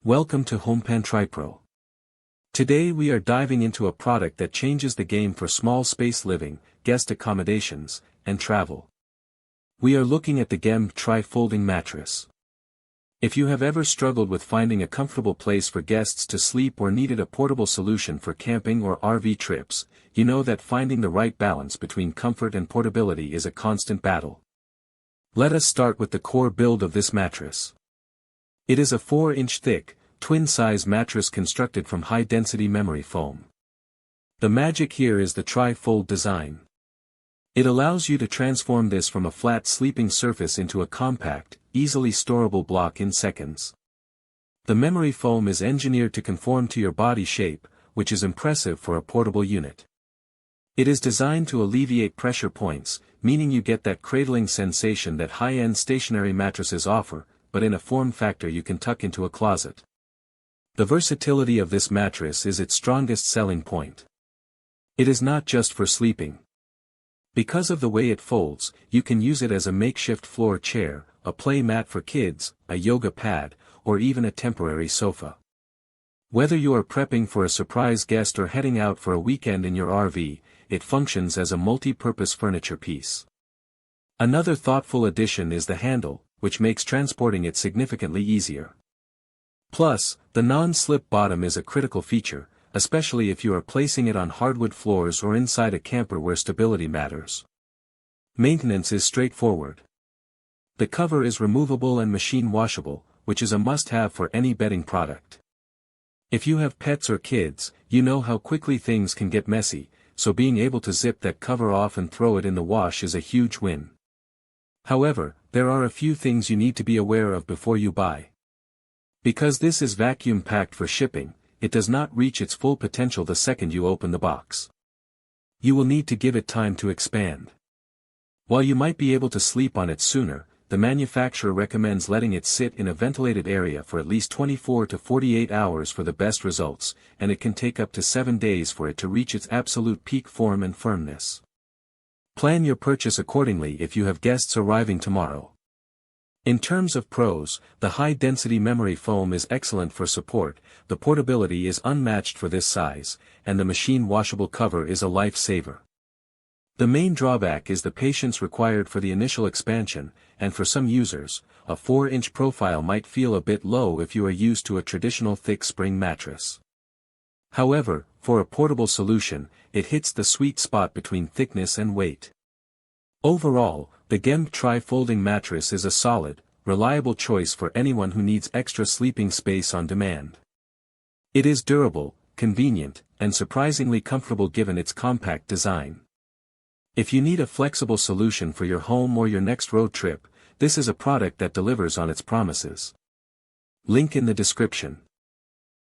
Welcome to GEMBED Tri-Pro. Today we are diving into a product that changes the game for small space living, guest accommodations, and travel. We are looking at the GEMBED Tri-Folding Mattress. If you have ever struggled with finding a comfortable place for guests to sleep or needed a portable solution for camping or RV trips, you know that finding the right balance between comfort and portability is a constant battle. Let us start with the core build of this mattress. It is a 4-inch thick, twin-size mattress constructed from high-density memory foam. The magic here is the tri-fold design. It allows you to transform this from a flat sleeping surface into a compact, easily storable block in seconds. The memory foam is engineered to conform to your body shape, which is impressive for a portable unit. It is designed to alleviate pressure points, meaning you get that cradling sensation that high-end stationary mattresses offer, but in a form factor you can tuck into a closet. The versatility of this mattress is its strongest selling point. It is not just for sleeping. Because of the way it folds, you can use it as a makeshift floor chair, a play mat for kids, a yoga pad, or even a temporary sofa. Whether you are prepping for a surprise guest or heading out for a weekend in your RV, it functions as a multi-purpose furniture piece. Another thoughtful addition is the handle, which makes transporting it significantly easier. Plus, the non-slip bottom is a critical feature, especially if you are placing it on hardwood floors or inside a camper where stability matters. Maintenance is straightforward. The cover is removable and machine washable, which is a must-have for any bedding product. If you have pets or kids, you know how quickly things can get messy, so being able to zip that cover off and throw it in the wash is a huge win. However, there are a few things you need to be aware of before you buy. Because this is vacuum-packed for shipping, it does not reach its full potential the second you open the box. You will need to give it time to expand. While you might be able to sleep on it sooner, the manufacturer recommends letting it sit in a ventilated area for at least 24 to 48 hours for the best results, and it can take up to 7 days for it to reach its absolute peak form and firmness. Plan your purchase accordingly if you have guests arriving tomorrow. In terms of pros, the high-density memory foam is excellent for support, the portability is unmatched for this size, and the machine washable cover is a lifesaver. The main drawback is the patience required for the initial expansion, and for some users, a 4-inch profile might feel a bit low if you are used to a traditional thick spring mattress. However, for a portable solution, it hits the sweet spot between thickness and weight. Overall, the GEMBED Tri-Folding Mattress is a solid, reliable choice for anyone who needs extra sleeping space on demand. It is durable, convenient, and surprisingly comfortable given its compact design. If you need a flexible solution for your home or your next road trip, this is a product that delivers on its promises. Link in the description.